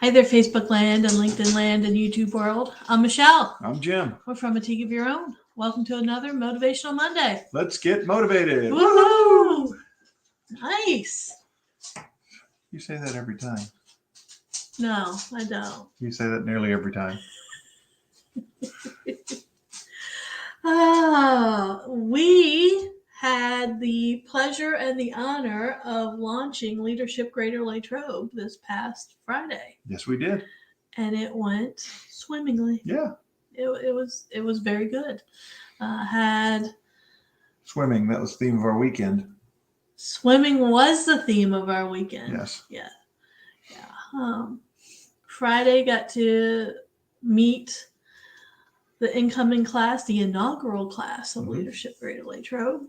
Hi there, Facebook land and LinkedIn land and YouTube world. I'm Michelle. I'm Jim. We're from A Tea of Your Own. Welcome to another Motivational Monday. Let's get motivated. Woohoo! Nice. You say that every time. No, I don't. You say that nearly every time. We had the pleasure and the honor of launching Leadership Greater Latrobe this past Friday. Yes, we did. And it went swimmingly. Yeah. It was very good. Had swimming. That was the theme of our weekend. Swimming was the theme of our weekend. Yes. Yeah. Friday got to meet the incoming class, the inaugural class of Leadership Greater Latrobe.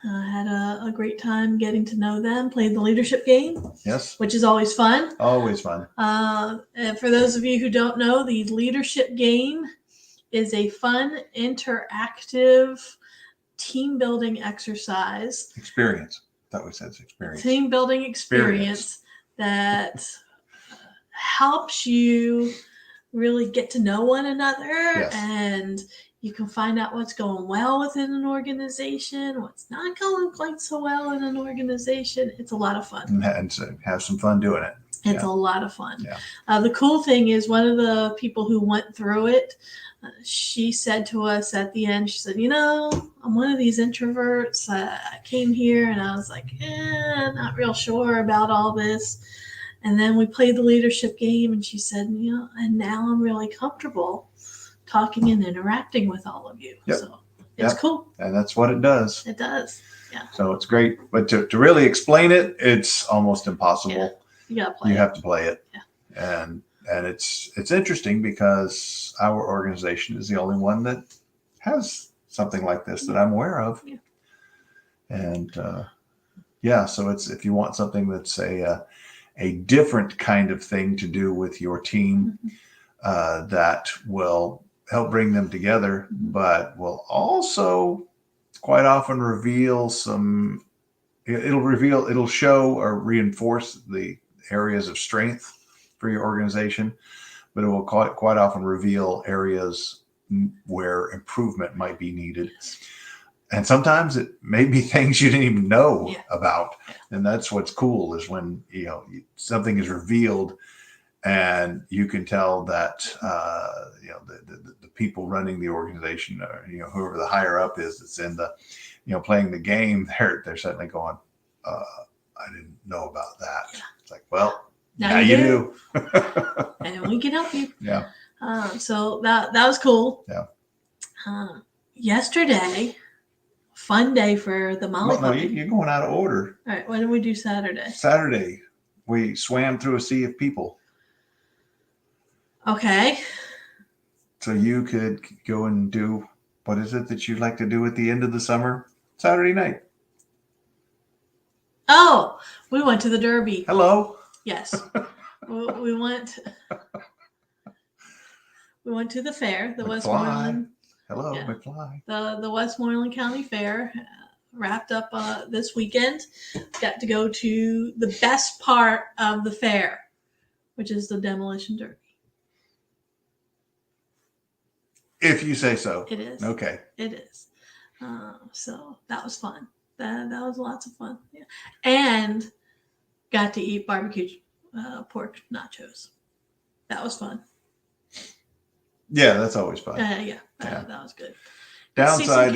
Had a great time getting to know them, played the leadership game. Yes. Which is always fun. Always fun. And for those of you who don't know, the leadership game is a fun, interactive, team building exercise. Experience. I thought we said it's experience. Team building experience that helps you really get to know one another. Yes. And you can find out what's going well within an organization, what's not going quite so well in an organization. It's a lot of fun. And so have some fun doing it. It's a lot of fun. Yeah. The cool thing is one of the people who went through it, she said to us at the end, she said, I'm one of these introverts. I came here and I was like, not real sure about all this. And then we played the leadership game and she said, and now I'm really comfortable talking and interacting with all of you. Yep. So it's cool. And that's what it does. It does. Yeah. So it's great. But to really explain it, it's almost impossible. Yeah. You have to play it. Yeah. And it's interesting because our organization is the only one that has something like this that I'm aware of. Yeah. And so it's, if you want something that's a different kind of thing to do with your team, that will help bring them together, but will also quite often reveal it'll show or reinforce the areas of strength for your organization, but it will quite often reveal areas where improvement might be needed. And sometimes it may be things you didn't even know about. And that's what's cool, is when, something is revealed and you can tell that, the people running the organization, or, whoever the higher up is that's in the, playing the game, they're suddenly going, I didn't know about that. Yeah. It's like, well, now you do. And we can help you. Yeah. So that was cool. Yeah. Yesterday, fun day for the Molly Puppy. You're going out of order. All right. What did we do Saturday? Saturday, we swam through a sea of people. Okay. So you could go and do, what is it that you like to do at the end of the summer? Saturday night. Oh, we went to the Derby. Hello. Yes. we went to the fair, the Westmoreland. Hello, McFly. The Westmoreland County Fair wrapped up this weekend. Got to go to the best part of the fair, which is the demolition derby. If you say so. It is. Okay. It is. So that was fun. That was lots of fun. Yeah. And got to eat barbecue pork nachos. That was fun. Yeah, that's always fun. That was good. Downside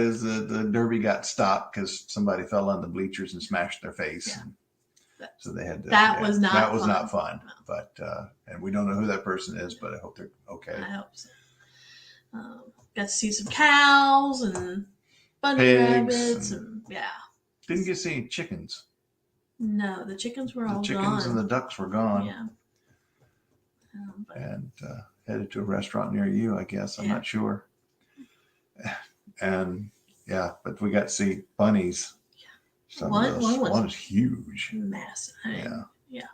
is the derby got stopped because somebody fell on the bleachers and smashed their face. Yeah. So they had to. That was not fun. No. But and we don't know who that person is, but I hope they're okay. I hope so. Got to see some cows and bunny rabbits and Didn't get to see any chickens. No, the chickens were all gone. The chickens and the ducks were gone. Yeah. And headed to a restaurant near you, I guess. I'm not sure. And but we got to see bunnies. Yeah. One is huge. Massive. Yeah.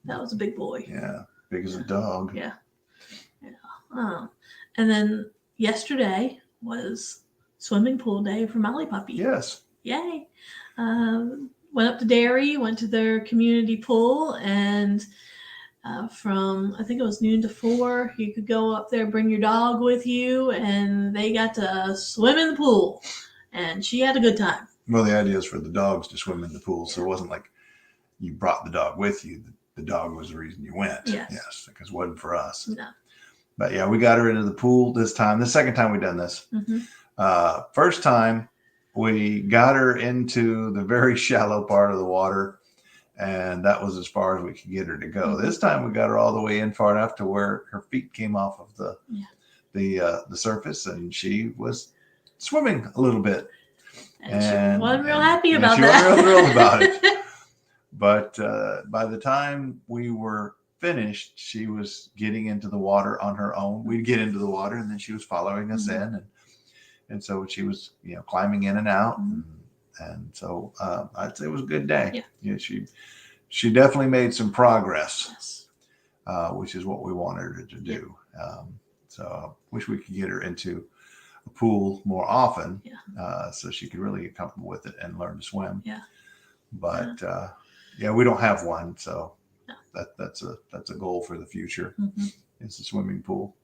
That was a big boy. Yeah. Big as a dog. Yeah. And then yesterday was swimming pool day for Molly Puppy. Yes. Yay. Went up to Dairy, went to their community pool, and from I think it was noon to 4. You could go up there, bring your dog with you, and they got to swim in the pool. And she had a good time. Well, the idea is for the dogs to swim in the pool, so it wasn't like you brought the dog with you. The dog was the reason you went. Yes, because it wasn't for us. No. But yeah, we got her into the pool this time. The second time we done this. Mm-hmm. First time we got her into the very shallow part of the water, and that was as far as we could get her to go. Mm-hmm. This time we got her all the way in far enough to where her feet came off of the surface, and she was swimming a little bit. And she wasn't real happy about she that. She wasn't real thrilled about it. But by the time we were finished, she was getting into the water on her own. We'd get into the water, and then she was following us in, and so she was, climbing in and out, and so I'd say it was a good day. Yeah, she definitely made some progress, which is what we wanted her to do. So I wish we could get her into a pool more often, so she could really get comfortable with it and learn to swim. But we don't have one, so that's a goal for the future. It's a swimming pool,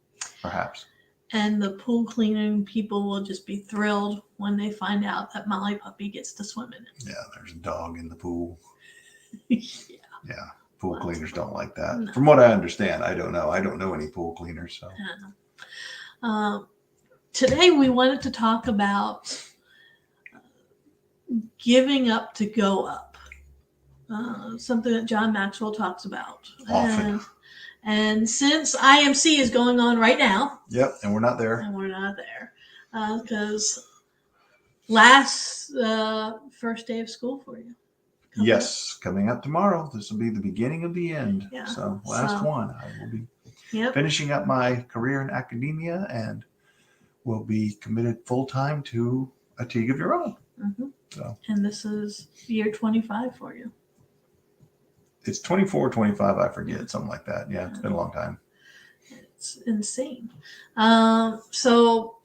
perhaps. And the pool cleaning people will just be thrilled when they find out that Molly Puppy gets to swim in it. Yeah, there's a dog in the pool. Yeah. Pool cleaners don't like that. No. From what I understand, I don't know. I don't know any pool cleaners. So today we wanted to talk about giving up to go up. Something that John Maxwell talks about. Often. And since IMC is going on right now. Yep, and we're not there. Because last first day of school for you. Coming up tomorrow. This will be the beginning of the end. So last one. I will be finishing up my career in academia and will be committed full-time to a Teague of your own. So. And this is year 25 for you. It's 24, 25, I forget, something like that. Yeah, it's been a long time. It's insane. So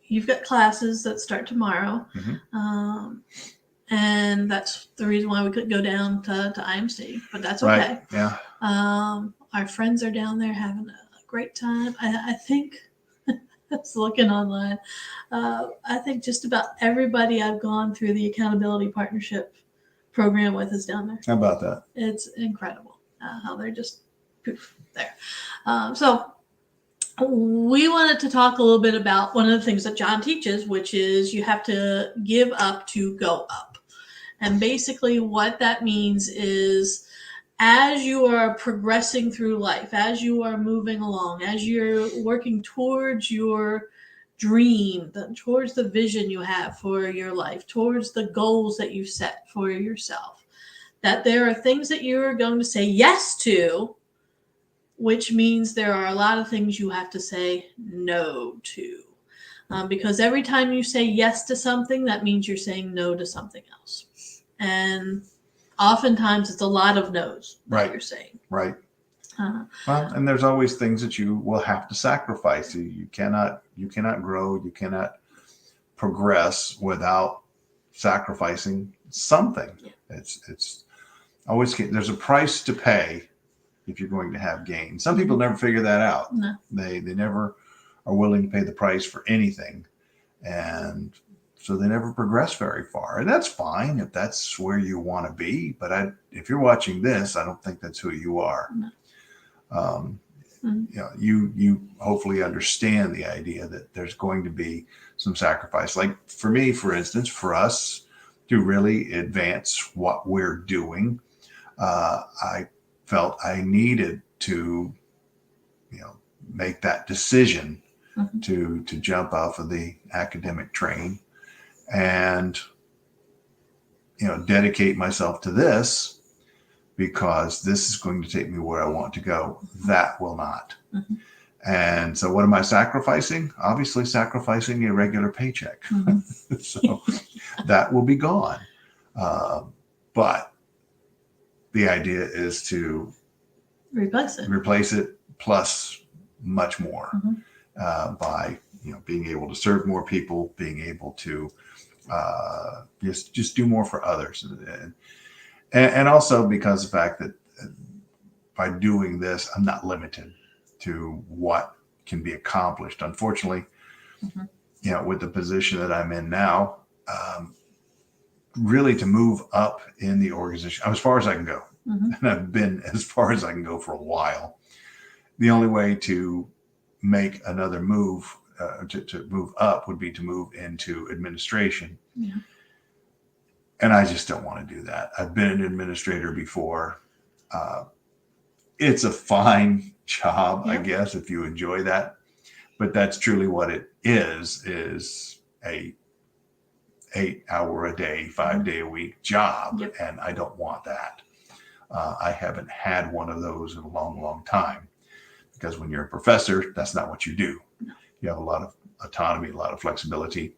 you've got classes that start tomorrow. And that's the reason why we couldn't go down to IMC, but that's okay. Right. Yeah. Our friends are down there having a great time. I think, I was looking online, I think just about everybody I've gone through the accountability partnership program with is down there. How about that? It's incredible how they're just poof there. So we wanted to talk a little bit about one of the things that John teaches, which is you have to give up to go up. And basically what that means is as you are progressing through life, as you are moving along, as you're working towards your dream, towards the vision you have for your life, towards the goals that you set for yourself, that there are things that you're going to say yes to, which means there are a lot of things you have to say no to. Because every time you say yes to something, that means you're saying no to something else. And oftentimes it's a lot of no's that you're saying. Right. Well, and there's always things that you will have to sacrifice. You cannot grow, you cannot progress without sacrificing something. It's always, there's a price to pay if you're going to have gain. Some people never figure that out. No. They never are willing to pay the price for anything, and so they never progress very far. And that's fine if that's where you want to be. But if you're watching this, I don't think that's who you are. No. You hopefully understand the idea that there's going to be some sacrifice. Like for me, for instance, for us to really advance what we're doing, I felt I needed to, make that decision to jump off of the academic train and, dedicate myself to this. Because this is going to take me where I want to go. That will not. And so what am I sacrificing? Obviously sacrificing a regular paycheck. So that will be gone. But the idea is to replace it plus much more by being able to serve more people, being able to just do more for others. And also because of the fact that by doing this, I'm not limited to what can be accomplished. Unfortunately, with the position that I'm in now, really to move up in the organization, I'm as far as I can go. And I've been as far as I can go for a while. The only way to make another move, to move up, would be to move into administration. Yeah. And I just don't want to do that. I've been an administrator before. It's a fine job, I guess, if you enjoy that. But that's truly what it is a 8-hour-a-day, 5-day-a-week job. And I don't want that. I haven't had one of those in a long, long time. Because when you're a professor, that's not what you do. No. You have a lot of autonomy, a lot of flexibility.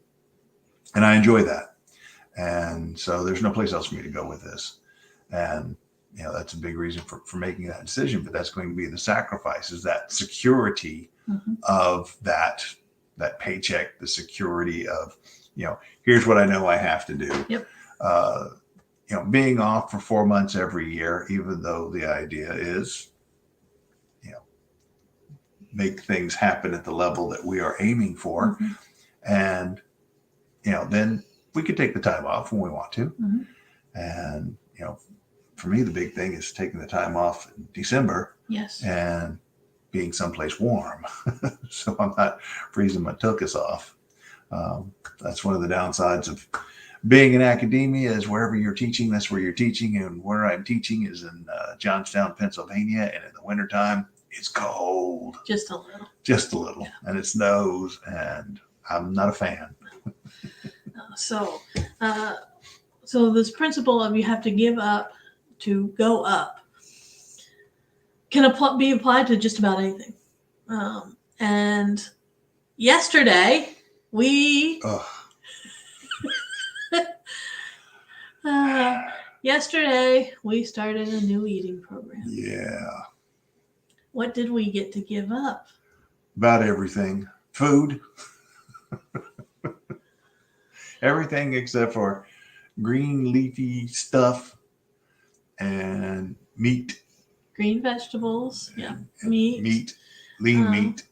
And I enjoy that. And so there's no place else for me to go with this. And, that's a big reason for making that decision. But that's going to be the sacrifice, is that security of that paycheck, the security of, here's what I know I have to do. Being off for 4 months every year, even though the idea is, make things happen at the level that we are aiming for. And, then we could take the time off when we want to. And, for me, the big thing is taking the time off in December. Yes. And being someplace warm. So I'm not freezing my tuchus off. That's one of the downsides of being in academia, is wherever you're teaching, that's where you're teaching. And where I'm teaching is in Johnstown, Pennsylvania. And in the wintertime, it's cold. Just a little. Just a little. Yeah. And it snows. And I'm not a fan. So this principle of you have to give up to go up can be applied to just about anything. And yesterday we started a new eating program. Yeah. What did we get to give up? About everything. Food. Everything except for green leafy stuff and meat. Green vegetables. And meat. Lean meat,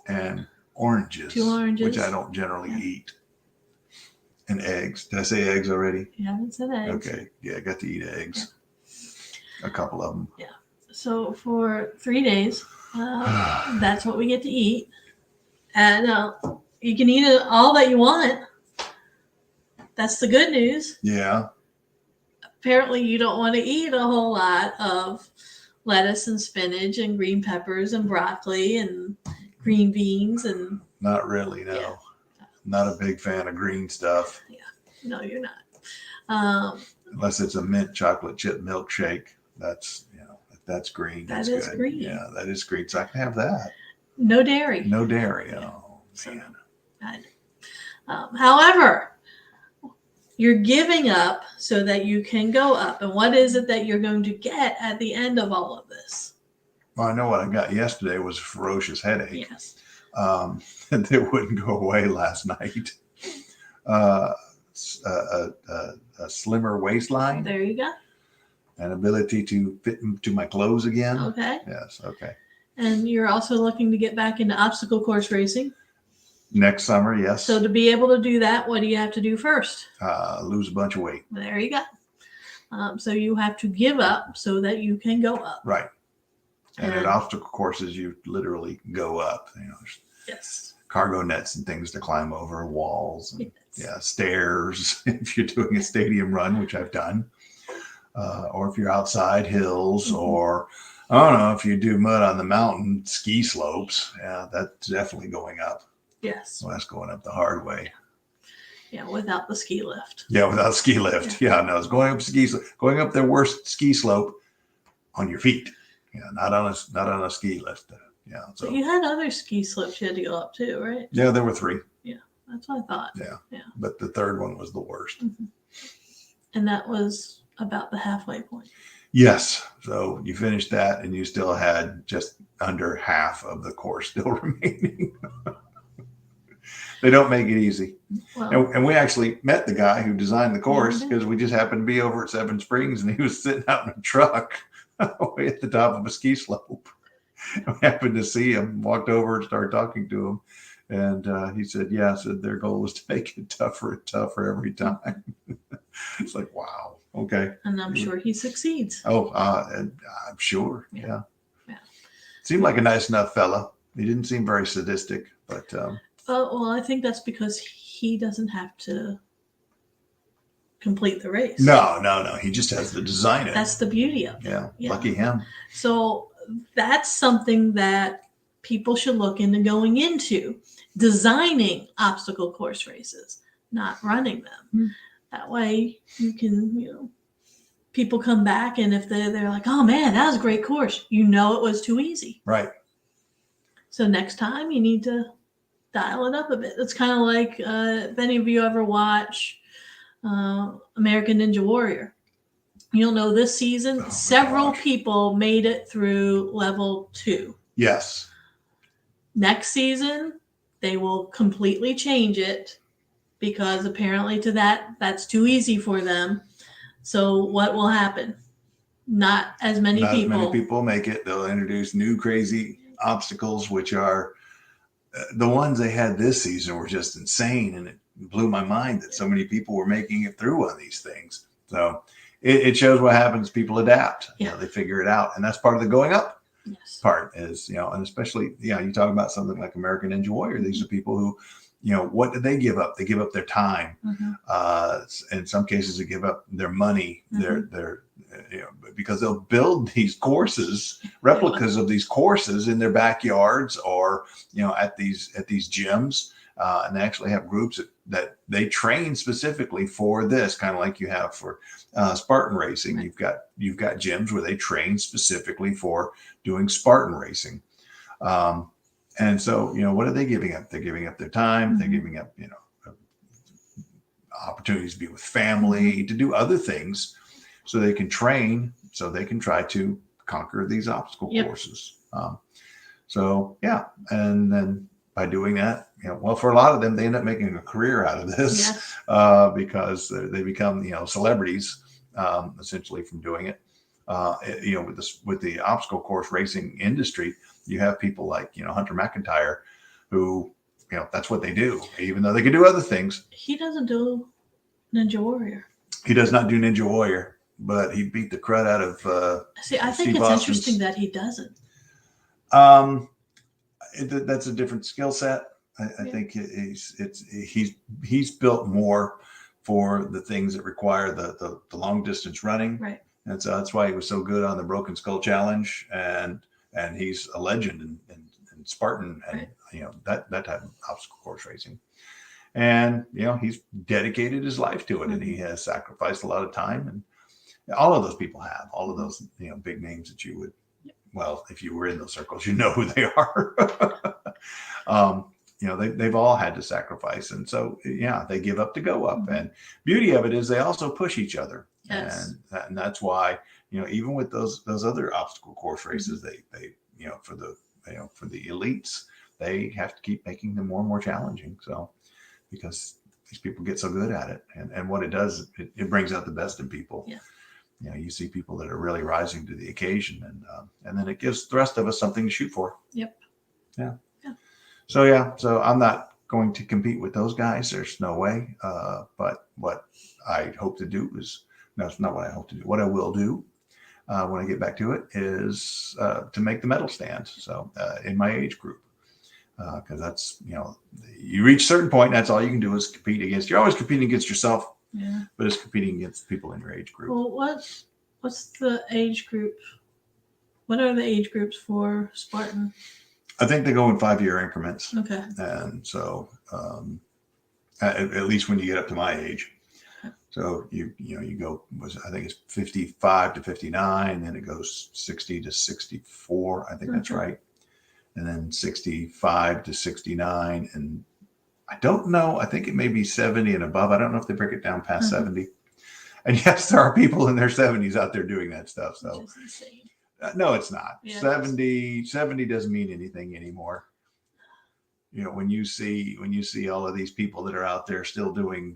and oranges. 2 oranges. Which I don't generally eat. And eggs. Did I say eggs already? You haven't said eggs. Okay. Yeah, I got to eat eggs. A couple of them. Yeah. So for 3 days, that's what we get to eat. And you can eat it all that you want. That's the good news. Yeah. Apparently you don't want to eat a whole lot of lettuce and spinach and green peppers and broccoli and green beans and... Not really, no. Yeah. Not a big fan of green stuff. Yeah. No, you're not. Unless it's a mint chocolate chip milkshake. That's, if that's green. That is good. Green. Yeah, that is green. So I can have that. No dairy. No dairy. Yeah. Oh, man. However, you're giving up so that you can go up. And what is it that you're going to get at the end of all of this? Well, I know what I got yesterday was a ferocious headache. Yes. That wouldn't go away last night. A slimmer waistline. There you go. An ability to fit into my clothes again. Okay. Yes. Okay. And you're also looking to get back into obstacle course racing. Next summer, yes. So to be able to do that, what do you have to do first? Lose a bunch of weight. There you go. So you have to give up so that you can go up. Right. And at obstacle courses, you literally go up. Yes. Cargo nets and things to climb over, walls, and, yes. Stairs. If you're doing a stadium run, which I've done, or if you're outside, hills, or I don't know, if you do mud on the mountain, ski slopes. Yeah, that's definitely going up. Yes. Well, that's going up the hard way. Yeah, without the ski lift. Yeah, without ski lift. Yeah, no, it's going up the worst ski slope on your feet. Yeah, not on a ski lift. Yeah. So but you had other ski slopes you had to go up too, right? Yeah, there were 3. Yeah, that's what I thought. Yeah. Yeah. But the third one was the worst. And that was about the halfway point. Yes. So you finished that and you still had just under half of the course still remaining. They don't make it easy. Well, and we actually met the guy who designed the course because we just happened to be over at Seven Springs and he was sitting out in a truck way at the top of a ski slope. We happened to see him, walked over and started talking to him. And he said, yeah, said their goal was to make it tougher and tougher every time. It's like, wow. Okay. And I'm sure he succeeds. Oh, and I'm sure. Yeah. Yeah. Seemed like a nice enough fella. He didn't seem very sadistic, but. Well, I think that's because he doesn't have to complete the race. No. He just has to design it. That's the beauty of it. Yeah. Lucky him. So that's something that people should look into going into, designing obstacle course races, not running them. That way you can, people come back, and if they're like, oh man, that was a great course, it was too easy. Right. So next time you need to dial it up a bit. It's kind of like if any of you ever watch American Ninja Warrior, you'll know this season several people made it through level 2. Yes. Next season they will completely change it because apparently that's too easy for them. So what will happen? Not as many people make it. They'll introduce new crazy obstacles, which are the ones they had this season were just insane, and it blew my mind that so many people were making it through on these things. So it shows what happens. People adapt. Yeah. They figure it out, and that's part of the going up Yes. part is, and especially, you talk about something like American Ninja Warrior. These are people who, what do they give up? They give up their time. In some cases, they give up their money, their because they'll build these courses, replicas of these courses in their backyards or, at these gyms. And they actually have groups that they train specifically for this, kind of like you have for Spartan racing. Right. You've got gyms where they train specifically for doing Spartan racing. And so, what are they giving up? They're giving up their time. They're giving up, opportunities to be with family, to do other things so they can train, so they can try to conquer these obstacle courses. And then by doing that, for a lot of them, they end up making a career out of this because they become, celebrities essentially from doing it. With the obstacle course racing industry, you have people like, Hunter McIntyre, who, that's what they do, even though they can do other things. He doesn't do Ninja Warrior. He does not do Ninja Warrior, but he beat the crud out of I think it's interesting that he doesn't. That's a different skill set. I think he's built more for the things that require the long distance running. Right. And so that's why he was so good on the Broken Skull Challenge, and he's a legend in Spartan and that type of obstacle course racing. And he's dedicated his life to it, and he has sacrificed a lot of time. And all of those people have all of those big names that you would, well, if you were in those circles, who they are. They've all had to sacrifice, and so they give up to go up. And beauty of it is they also push each other. Yes. And that's why even with those other obstacle course races, they for the elites, they have to keep making them more and more challenging. So because these people get so good at it, and what it does, it brings out the best in people. Yeah. You see people that are really rising to the occasion, and then it gives the rest of us something to shoot for. Yep. Yeah. So I'm not going to compete with those guys. There's no way. But what I hope to do is, no, it's not what I hope to do. What I will do when I get back to it is to make the medal stand. So in my age group, because that's, you reach a certain point, and that's all you can do is compete against. You're always competing against yourself. Yeah. But it's competing against people in your age group. Well, what's the age group? What are the age groups for Spartan? I think they go in 5-year increments. Okay. And so, at least when you get up to my age, so you go, I think it's 55 to 59, then it goes 60 to 64. I think that's right. And then 65 to 69, and I don't know. I think it may be 70 and above. I don't know if they break it down past 70. And yes, there are people in their 70s out there doing that stuff. So no, it's not. Yeah, 70 doesn't mean anything anymore. When you see all of these people that are out there still doing,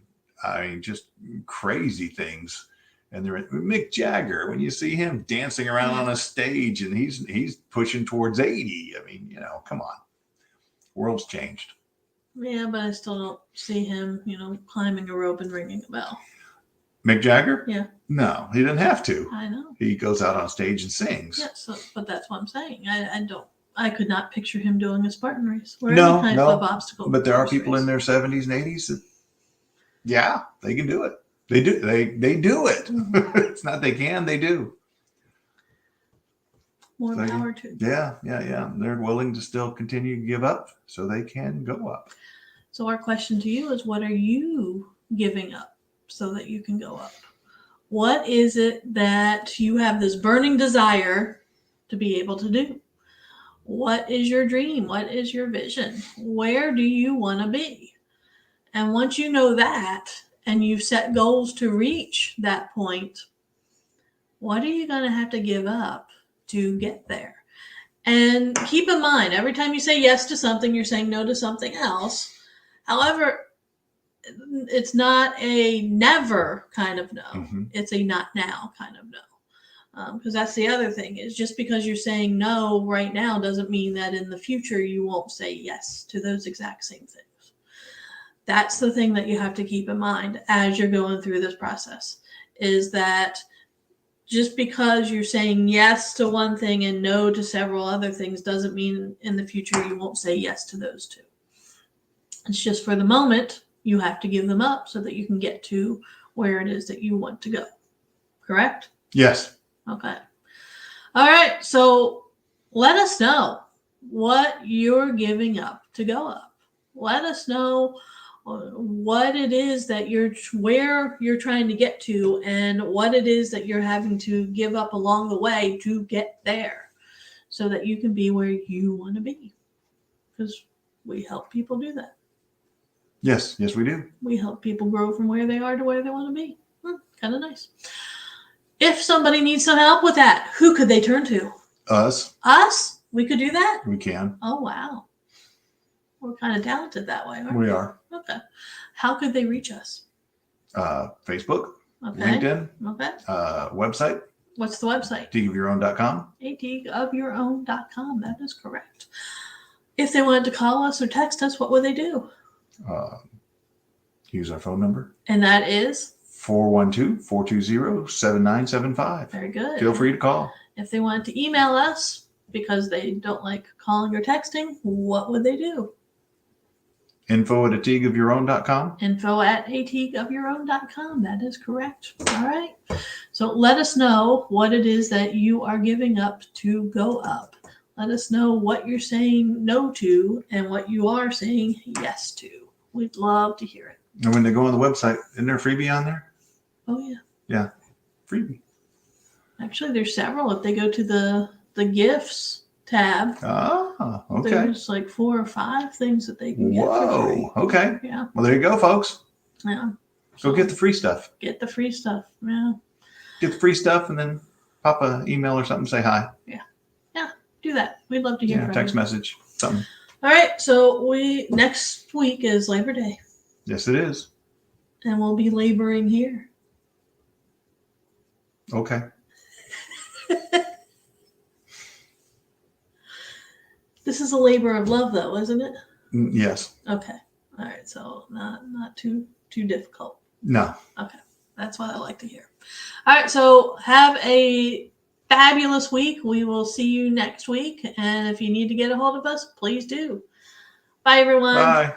just crazy things, And they're Mick Jagger, when you see him dancing around on a stage and he's pushing towards 80. I mean, come on. World's changed. Yeah, but I still don't see him, climbing a rope and ringing a bell. Mick Jagger? Yeah. No, he didn't have to. I know. He goes out on stage and sings. Yeah, but that's what I'm saying. I could not picture him doing a Spartan race or No, any kind of obstacle. But there are course people race. in their 70s and 80s that, yeah, they can do it. They do. They do it. Mhm. It's not they can, they do. More power to them. Yeah. They're willing to still continue to give up so they can go up. So our question to you is, what are you giving up so that you can go up? What is it that you have this burning desire to be able to do? What is your dream? What is your vision? Where do you want to be? And once you know that, and you've set goals to reach that point, what are you going to have to give up to get there? And keep in mind, every time you say yes to something, you're saying no to something else. However, it's not a never kind of no. Mm-hmm. It's a not now kind of no. Because that's the other thing, is just because you're saying no right now doesn't mean that in the future you won't say yes to those exact same things. That's the thing that you have to keep in mind as you're going through this process, is that just because you're saying yes to one thing and no to several other things doesn't mean in the future you won't say yes to those two. It's just for the moment, you have to give them up so that you can get to where it is that you want to go. Correct? Yes. Okay. All right. So let us know what you're giving up to go up. Let us know what it is that where you're trying to get to, and what it is that you're having to give up along the way to get there, so that you can be where you want to be. Because we help people do that. Yes, we do. We help people grow from where they are to where they want to be. Kind of nice. If somebody needs some help with that, who could they turn to? Us. We could do that? We can. Oh, wow. We're kind of talented that way, aren't we? We are. Okay. How could they reach us? Facebook, Okay. LinkedIn, Okay. Website. What's the website? ateagueofyourown.com. ateagueofyourown.com. That is correct. If they wanted to call us or text us, what would they do? Use our phone number. And that is? 412-420-7975. Very good. Feel free to call. If they wanted to email us because they don't like calling or texting, what would they do? info@ateagueofyourown.com. info@ateagueofyourown.com. That is correct. All right. So let us know what it is that you are giving up to go up. Let us know what you're saying no to and what you are saying yes to. We'd love to hear it. And when they go on the website, isn't there a freebie on there? Oh, yeah. Yeah. Freebie. Actually, there's several. If they go to the gifts tab, okay. there's like 4 or 5 things that they can get for free. Okay. Yeah. Well, there you go, folks. Yeah. Go get the free stuff. Get the free stuff. Yeah. Get the free stuff and then pop an email or something, say hi. Yeah. Do that. We'd love to hear from you. Text message, something. All right. So next week is Labor Day. Yes, it is. And we'll be laboring here. Okay. This is a labor of love, though, isn't it? Yes. Okay. All right. So not too difficult. No. Okay. That's what I like to hear. All right. So have a fabulous week. We will see you next week. And if you need to get a hold of us, please do. Bye, everyone. Bye.